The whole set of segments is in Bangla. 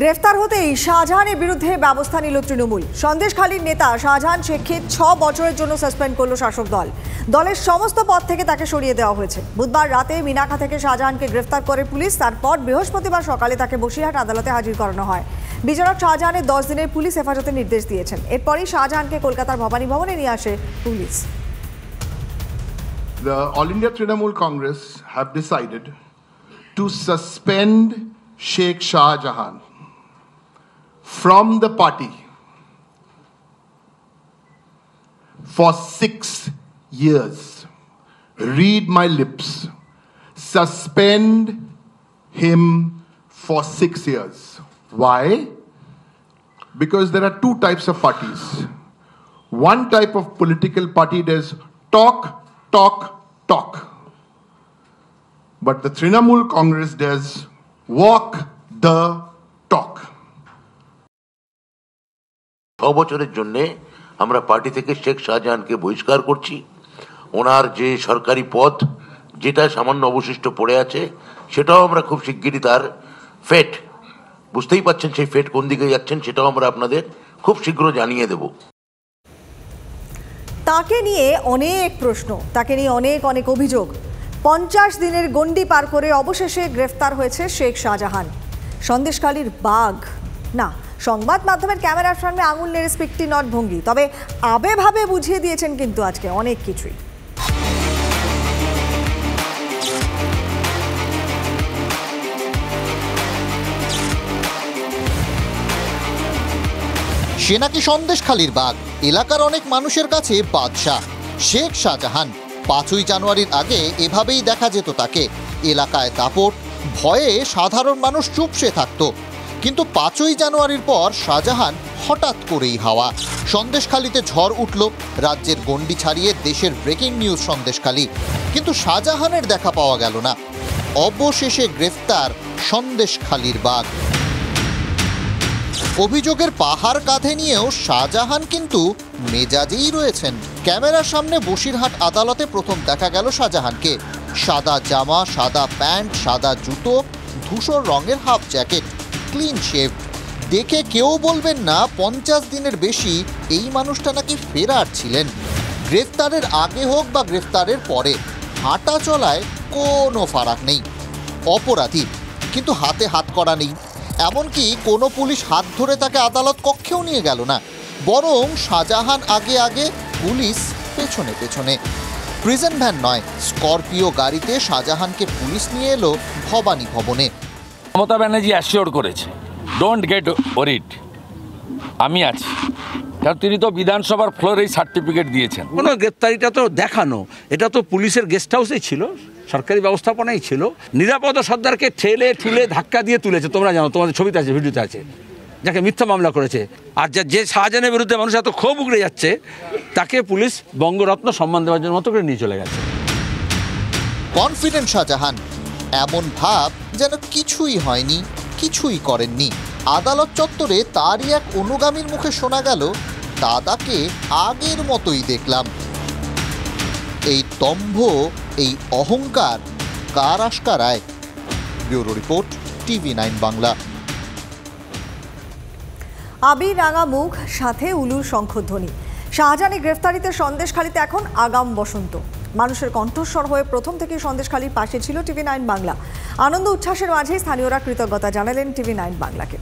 গ্রেফতার হতেই শাহজাহানের বিরুদ্ধে ব্যবস্থা নিল তৃণমূল। সন্দেশখালীর নেতা শাহজাহান শেখকে 6 বছরের জন্য সাসপেন্ড করল শাসক দল। দলের সমস্ত পদ থেকে তাকে সরিয়ে দেওয়া হয়েছে। বুধবার রাতে মিনাখা থেকে শাহজাহানকে গ্রেফতার করে পুলিশ। তারপর বৃহস্পতিবার সকালে তাকে বসিরহাট আদালতে হাজির করানো হয়। বিচারক শাহজাহানের 10 দিনের পুলিশ হেফাজতের নির্দেশ দিয়েছেন। এরপরই শাহজাহানকে কলকাতার ভবানী ভবনে নিয়ে আসে police. The All India Trinamool Congress have decided to suspend Sheikh Shah Jahan from the party for 6 years. Read my lips. Suspend him for 6 years. Why? Because there are two types of parties. One type of political party does talk. But the Trinamool Congress does walk the talk. 6 বছরের জন্য আমরা পার্টি থেকে শেখ শাহজাহানকে বহিষ্কার করছি। ওনার যে সরকারি পদ যেটা সামান্য অবশিষ্ট পড়ে আছে সেটাও আমরা খুব শিগগিরই তার ফেট, বুঝতেই পাচ্ছেন সেই ফেট কোন দিকে যাচ্ছেন, সেটাও আমরা আপনাদের খুব শীঘ্র জানিয়ে দেব। তাকে নিয়ে অনেক প্রশ্ন, তাকে নিয়ে অনেক অভিযোগ। 50 দিনের গণ্ডি পার করে অবশেষে গ্রেফতার হয়েছে শেখ শাহজাহান। সন্দেশখালীর বাঘ না, সংবাদ মাধ্যমের ক্যামেরার সামনে আঙুল নেড়ে স্পিকটি নট ভঙ্গি, তবে আবেভাবে বুঝিয়ে দিয়েছেন কিন্তু আজকে অনেক কিছুই। সে নাকি সন্দেশখালীর বাঘ, এলাকার অনেক মানুষের কাছে বাদশাহ। শেখ শাহজাহান 5ই জানুয়ারির আগে এভাবেই দেখা যেত তাকে। এলাকায় দাপট, ভয়ে সাধারণ মানুষ চুপসে থাকতো। কিন্তু 5ই জানুয়ারির পর শাহজাহান হঠাৎ করেই হাওয়া। সন্দেশখালীতে ঝড় উঠল। রাজ্যের গণ্ডি ছাড়িয়ে দেশের ব্রেকিং নিউজ সন্দেশখালী। কিন্তু শাহজাহানের দেখা পাওয়া গেল না। অবশেষে গ্রেফতার সন্দেশখালীর বাঘ। অভিযোগের পাহাড় কাঁধে নিয়েও শাহজাহান কিন্তু মেজাজেই রয়েছেন। ক্যামেরার সামনে বসিরহাট আদালতে প্রথম দেখা গেল শাহজাহানকে। সাদা জামা, সাদা প্যান্ট, সাদা জুতো, ধূসর রঙের হাফ জ্যাকেট, ক্লিন শেভ। দেখে কেউ বলবেন না 50 দিনের বেশি এই মানুষটা নাকি ফেরার ছিলেন। গ্রেফতারের আগে হোক বা গ্রেফতারের পরে হাঁটা চলায় কোনো ফারাক নেই। অপরাধী, কিন্তু হাতে হাত করা নেই। এমনকি কোনো পুলিশ হাত ধরে তাকে আদালত কক্ষেও নিয়ে গেল না, বরং শাহজাহান আগে, পুলিশ পেছনে পেছনে। প্রিজন ভ্যান নয়, স্করপিও গাড়িতে শাহজাহানকে পুলিশ নিয়ে এলো ভবানী ভবনে। মমতা ব্যানার্জি অ্যাসিওর করেছে, ডোন্ট গেট ওরিড, আমি আছি। কারণ তিনি তো বিধানসভার ফ্লোরেই সার্টিফিকেট দিয়েছেন। কোনো গ্রেপ্তারিটা তো দেখানো, এটা তো পুলিশের গেস্ট হাউসেই ছিল, সরকারি ব্যবস্থাপনাই ছিল। নিরাপদ সর্দারকে ঠেলে ধাক্কা দিয়ে তুলেছে, তোমরা জানো, তোমাদের ছবিতে আছে, ভিডিওতে আছে, যাকে মিথ্যা মামলা করেছে। আর যে শাহজাহানের বিরুদ্ধে মানুষ এত ক্ষোভ উগড়ে যাচ্ছে, তাকে পুলিশ বঙ্গরত্ন সম্মান দেওয়ার জন্য মতো করে নিয়ে চলে গেছে। কনফিডেন্ট শাহজাহান, এমন ভাব যেন কিছুই হয়নি, কিছুই করেননি। আদালত চত্বরে তারই এক অনুগামীর মুখে শোনা গেল, দাদাকে আগের মতোই দেখলাম। এই দম্ভ, এই অহংকার কার আশকারায়? Bureau report, TV9 Bangla. আবির রাঙা মুখ, সাথে উলুর শঙ্খধ্বনি। শাহজাহানের গ্রেফতারিতে সন্দেশখালীতে এখন আগাম বসন্ত। মানুষের কণ্ঠস্বর হয়ে প্রথম থেকে সন্দেশখালীর পাশে ছিল TV9 বাংলা। আনন্দ উচ্ছ্বাসের মাঝে স্থানীয়রা কৃতজ্ঞতা জানালেন TV9 বাংলাকে।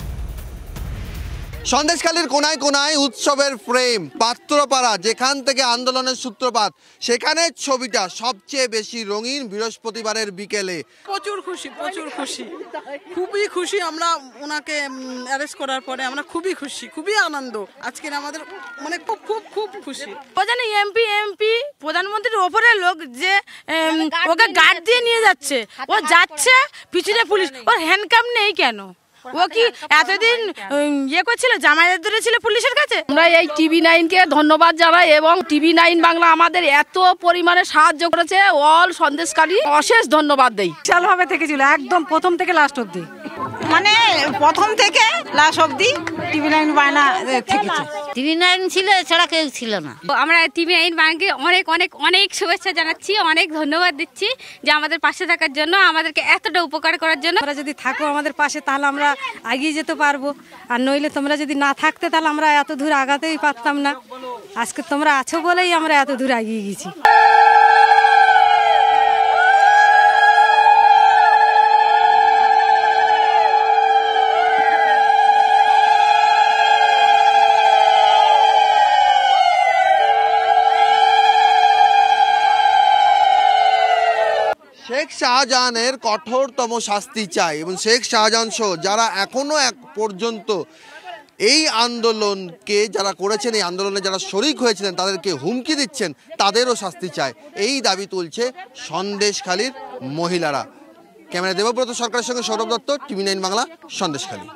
সন্দেশখালীর কোনায় কোনায় উৎসবের ফ্রেম, পাত্রপাড়া যেখান থেকে আন্দোলনের সূত্রপাত, সেখানে ছবিটা সবচেয়ে বেশি রঙিন বৃহস্পতিবারের বিকেলে। প্রচুর খুশি, খুবই খুশি। আমরা ওনাকে অ্যারেস্ট করার পরে আমরা খুবই খুশি, খুবই আনন্দ। আজকের আমাদের মানে খুব খুশি। প্রধান এমপি প্রধানমন্ত্রীর ওপরের লোক যে ওকে গার্ড দিয়ে নিয়ে যাচ্ছে, ও যাচ্ছে পিছনে পুলিশ, ওর হ্যান্ডকাপ নেই কেন? ও কি এতদিন করছিল, জামায়াত ধরেছিল পুলিশের কাছে? আমরা এই TV9-কে ধন্যবাদ জানাই, এবং TV9 বাংলা আমাদের এত পরিমাণে সাহায্য করেছে। অল সন্দেশখালী অশেষ ধন্যবাদ দেই। বিশালভাবে থেকেছিল একদম প্রথম থেকে লাস্ট অবধি। মানে প্রথম থেকে লাস্ট অবধি টিভি9 বায়না থেকেছে। টিভি9 ছিল, এছাড়া কেউ ছিল না। আমরা টিভি9 বাংলাকে অনেক অনেক অনেক শুভেচ্ছা জানাচ্ছি, অনেক ধন্যবাদ দিচ্ছি যে আমাদের পাশে থাকার জন্য, আমাদেরকে এতটা উপকার করার জন্য। তোমরা যদি থাকো আমাদের পাশে তাহলে আমরা এগিয়ে যেতে পারবো, আর নইলে তোমরা যদি না থাকতে তাহলে আমরা এত দূর আগাতেই পারতাম না। আজকে তোমরা আছো বলেই আমরা এত দূর এগিয়ে গেছি। শেখ শাহজাহানের কঠোরতম শাস্তি চাই এবং শেখ শাহজাহান সহ যারা এখনো এক পর্যন্ত এই আন্দোলনকে যারা করেছেন, এই আন্দোলনে যারা শরিক হয়েছিলেন, তাদেরকে হুমকি দিচ্ছেন, তাদেরও শাস্তি চায়, এই দাবি তুলছে সন্দেশখালীর মহিলারা। ক্যামেরা দেবব্রত সরকারের সঙ্গে সৌরভ দত্ত, টিভি9 বাংলা, সন্দেশখালী।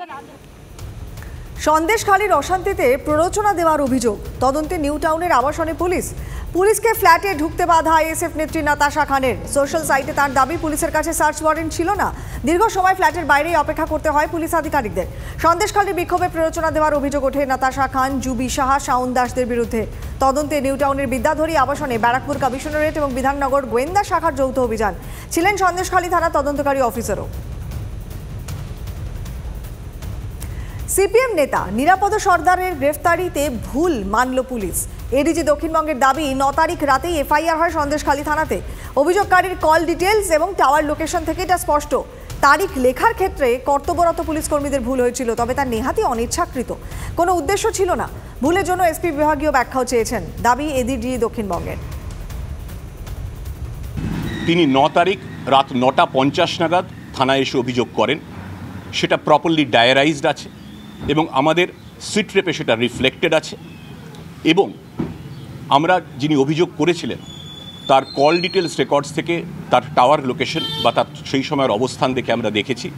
সন্দেশখালীর অশান্তিতে প্ররোচনা দেওয়ার অভিযোগ, তদন্তে নিউ টাউনের আবাসনে পুলিশকে ফ্ল্যাটে ঢুকতে বাধা আইএসএফ নেত্রী নাতাশা খানের। সোশ্যাল সাইটে তার দাবি, পুলিশের কাছে সার্চ ওয়ারেন্ট ছিল না, দীর্ঘ সময় ফ্ল্যাটের বাইরেই অপেক্ষা করতে হয় পুলিশ আধিকারিকদের। সন্দেশখালীর বিক্ষোভে প্ররোচনা দেওয়ার অভিযোগ ওঠে নাতাশা খান, জুবি সাহা, শাওন দাসদের বিরুদ্ধে। তদন্তে নিউ টাউনের বিদ্যাধরী আবাসনে ব্যারাকপুর কমিশনারেট এবং বিধাননগর গোয়েন্দা শাখার যৌথ অভিযান, ছিলেন সন্দেশখালী থানা তদন্তকারী অফিসারও। সিপিএম নেতা নিরাপদ সর্দারের গ্রেফতারিতে ভুল মানল পুলিশ। এডিজি দক্ষিণবঙ্গের দাবি, 9 তারিখ রাতেই এফআইআর হয় সন্দেশখালী থানাতে। অভিযোগকারীর কল ডিটেলস এবং টাওয়ার লোকেশন থেকে এটা স্পষ্ট। তারিখ লেখার ক্ষেত্রে কর্তব্যরত পুলিশ কর্মীদের ভুল হয়েছিল, তবে তার নেহাতই অনিচ্ছাকৃত, কোনো উদ্দেশ্য ছিল না। ভুলের জন্য এসপি বিভাগীয় ব্যাখ্যাও চেয়েছেন, দাবি এডিজি দক্ষিণবঙ্গের। তিনি 9 তারিখ রাত 9:50 নাগাদ থানায় এসে অভিযোগ করেন, সেটা প্রপারলি ডায়ারাইজড আছে এবং আমাদের সিট রেপে সেটা রিফ্লেক্টেড আছে। এবং আমরা যিনি অভিযোগ করেছিলেন তার কল ডিটেলস রেকর্ডস থেকে তার টাওয়ার লোকেশন বা তার সেই সময়ের অবস্থান দেখে আমরা দেখেছি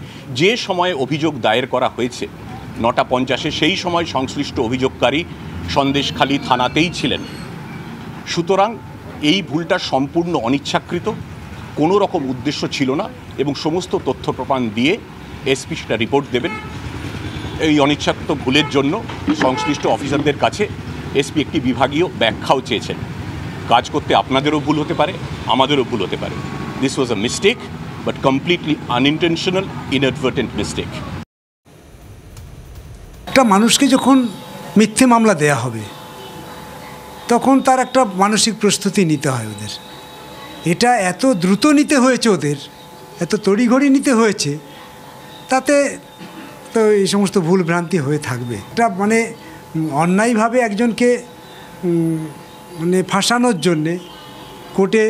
যে সময়ে অভিযোগ দায়ের করা হয়েছে 9:50, সেই সময় সংশ্লিষ্ট অভিযোগকারী সন্দেশখালী থানাতেই ছিলেন। সুতরাং এই ভুলটা সম্পূর্ণ অনিচ্ছাকৃত, কোনো রকম উদ্দেশ্য ছিল না এবং সমস্ত তথ্য প্রমাণ দিয়ে এসপি সেটা রিপোর্ট দেবেন। এই অনিচ্ছাকৃত ভুলের জন্য সংশ্লিষ্ট অফিসারদের কাছে এসপি একটি বিভাগীয় ব্যাখ্যাও চেয়েছেন। কাজ করতে আপনাদেরও ভুল হতে পারে, আমাদেরও ভুল হতে পারে। This was a mistake, but completely unintentional, inadvertent mistake. একটা মানুষকে যখন মিথ্যে মামলা দেয়া হবে তখন তার একটা মানসিক প্রস্তুতি নিতে হয় ওদের। এটা এত দ্রুত নিতে হয়েছে, ওদের এত তড়িঘড়ি নিতে হয়েছে, তাতে তো এই সমস্ত ভুল ভ্রান্তি হয়ে থাকবে। এটা মানে অন্যায়ভাবে একজনকে মানে ফাঁসানোর জন্যে, কোর্টে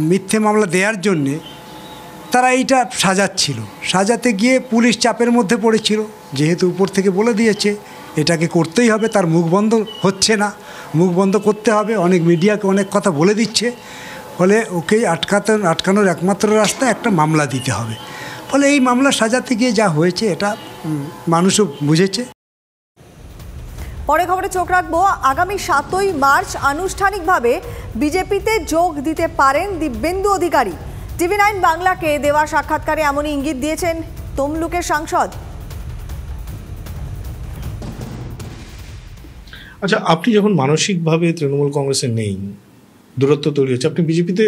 মিথ্যে মামলা দেওয়ার জন্যে তারা এইটা সাজাচ্ছিল। সাজাতে গিয়ে পুলিশ চাপের মধ্যে পড়েছিল, যেহেতু উপর থেকে বলে দিয়েছে এটাকে করতেই হবে, তার মুখ বন্ধ হচ্ছে না, মুখ বন্ধ করতে হবে। অনেক মিডিয়াকে অনেক কথা বলে দিচ্ছে, ফলে ওকেই আটকানোর একমাত্র রাস্তা একটা মামলা দিতে হবে। ফলে এই মামলা সাজাতে গিয়ে যা হয়েছে এটা মানুষও বুঝেছে। পরে খবরে চোখ রাখবো, আগামী 7ই মার্চ আনুষ্ঠানিকভাবে বিজেপিতে যোগ দিতে পারেন দিব্যেন্দু অধিকারী। টিভি9 বাংলাকে দেওয়া সাক্ষাৎকারে এমনই ইঙ্গিত দিয়েছেন তমলুকের সাংসদ। আচ্ছা, আপনি যখন মানসিকভাবে তৃণমূল কংগ্রেসে নেই, দূরত্ব তৈরি হচ্ছে, আপনি বিজেপিতে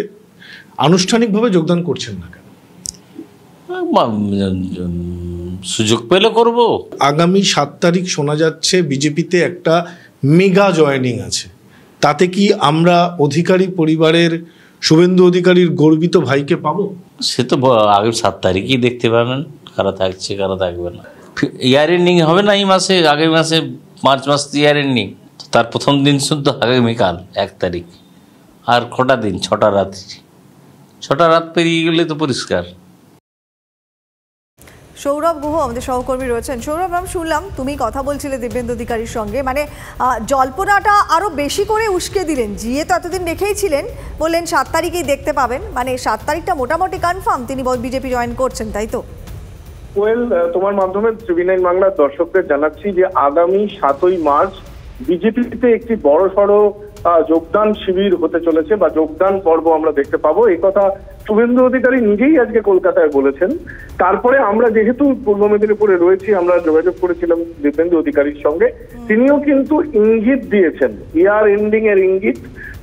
আনুষ্ঠানিকভাবে যোগদান করছেন না কেন? সুযোগ পেলে করব। আগামী 7 তারিখ শোনা যাচ্ছে বিজেপিতে একটা মেগা জয়েনিং আছে, তাতে কি আমরা অধিকারী পরিবারের শুভেন্দু অধিকারীর গর্বিত ভাইকে পাবো? সে তো আগামী 7 তারিখই দেখতে পাবেন কারা থাকছে কারা থাকবে না। ইয়ার এন্ডিং হবে না এই মাসে, আগামী মাসে মার্চ মাস ইয়ার এন্ডিং, তার প্রথম দিন শুদ্ধ আগামীকাল 1 তারিখ। আর কটা দিন? 6টা রাত। 6টা রাত পেরিয়ে গেলে তো পরিষ্কার। সৌরভ গুহ আমাদের সহকর্মী রয়েছেন। সৌরভ, আমি শুনলাম তুমি কথা বলছিলে দিব্যেন্দু অধিকারীর সঙ্গে, মানে জল্পনাটা আরো বেশি করে উস্কে দিলেন। জিয়ে তো এতদিন রেখেই ছিলেন, বললেন 7 তারিখেই দেখতে পাবেন, মানে 7 তারিখটা মোটামুটি কনফার্ম তিনি বিজেপি জয়েন করছেন, তাই তো? ওয়েল, তোমার মাধ্যমে টিভি9 বাংলার দর্শকদের জানাচ্ছি যে আগামী 7ই মার্চ বিজেপিতে একটি বড়সড় যোগদান শিবির হতে চলেছে বা যোগদান পর্ব আমরা দেখতে পাবো, এই কথা শুভেন্দু অধিকারী নিজেই আজকে কলকাতায় বলেছেন। তারপরে আমরা যেহেতু পূর্ব মেদিনীপুরে রয়েছি, আমরা যোগাযোগ করেছিলাম দিব্যেন্দু অধিকারীর সঙ্গে, তিনিও কিন্তু ইঙ্গিত দিয়েছেন, ইয়ার এন্ডিং এর ইঙ্গিত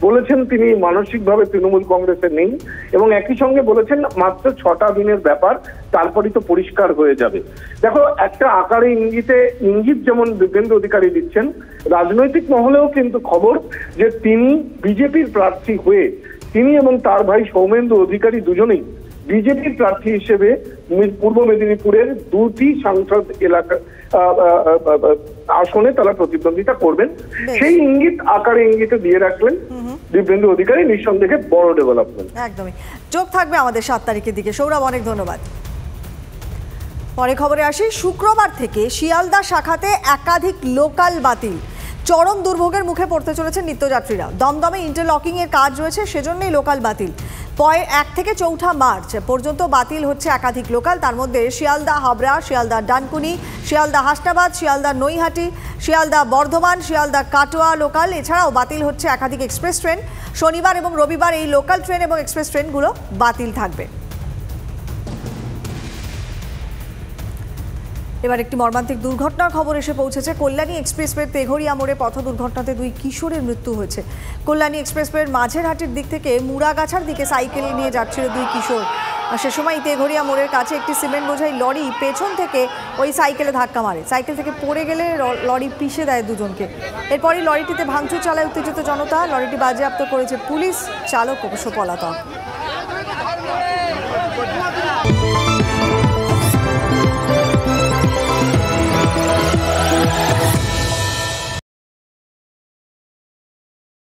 বলেছেন তিনি মানসিকভাবে তৃণমূল কংগ্রেসে নেই, এবং একই সঙ্গে বলেছেন মাত্র 6টা দিনের ব্যাপার, তারপরই তো পরিষ্কার হয়ে যাবে। দেখো, একটা আকারে ইঙ্গিত যেমন দিব্যেন্দু অধিকারী দিচ্ছেন, রাজনৈতিক মহলেও কিন্তু খবর যে তিনি বিজেপির প্রার্থী হয়ে তিনি এবং তার ভাই সৌমেন্দু অধিকারী দুজনেই বিজেপির প্রার্থী হিসেবে পূর্ব মেদিনীপুরের 2টি সংসদ এলাকা আসনে তারা প্রতিদ্বন্দ্বিতা করবেন। সেই ইঙ্গিত আকারে ইঙ্গিতে দিয়ে রাখলেন দিব্যেন্দু অধিকারী, নিঃসন্দেহে বড় ডেভেলপমেন্ট। একদমই চোখ থাকবে আমাদের 7 তারিখের দিকে। সৌরভ, অনেক ধন্যবাদ। পরে খবরে আসি, শুক্রবার থেকে শিয়ালদা শাখাতে একাধিক লোকাল বাতিল। চরম দুর্ভোগের মুখে পড়তে চলেছেন নিত্যযাত্রীরা। দমদমে ইন্টারলকিং এর কাজ রয়েছে, সেজন্যই লোকাল বাতিল। 1 থেকে 4 মার্চ পর্যন্ত বাতিল হচ্ছে একাধিক লোকাল। তার মধ্যে শিয়ালদা হাবড়া, শিয়ালদা ডানকুনি, শিয়ালদা হাসনাবাদ, শিয়ালদা নৈহাটি, শিয়ালদা বর্ধমান, শিয়ালদা কাটোয়া লোকাল। এছাড়াও বাতিল হচ্ছে একাধিক এক্সপ্রেস ট্রেন। শনিবার এবং রবিবার এই লোকাল ট্রেন এবং এক্সপ্রেস ট্রেনগুলো বাতিল থাকবে। এবার একটি মর্মান্তিক দুর্ঘটনার খবর এসে পৌঁছেছে। কল্যাণী এক্সপ্রেসওয়ের তেঘরিয়া মোড়ে পথ দুর্ঘটনাতে 2 কিশোরের মৃত্যু হয়েছে। কল্যাণী এক্সপ্রেসওয়ের মাঝেরহাটির দিক থেকে মুড়াগাছার দিকে সাইকেল নিয়ে যাচ্ছিল 2 কিশোর। সে সময় তেঘরিয়া মোড়ের কাছে একটি সিমেন্ট বোঝাই লরি পেছন থেকে ওই সাইকেলে ধাক্কা মারে। সাইকেল থেকে পড়ে গেলে লরি পিষে দেয় দুজনকে। এরপরই লরিটিতে ভাঙচুর চালায় উত্তেজিত জনতা। লরিটি বাজেয়াপ্ত করেছে পুলিশ, চালক অবশ্য পলাতক।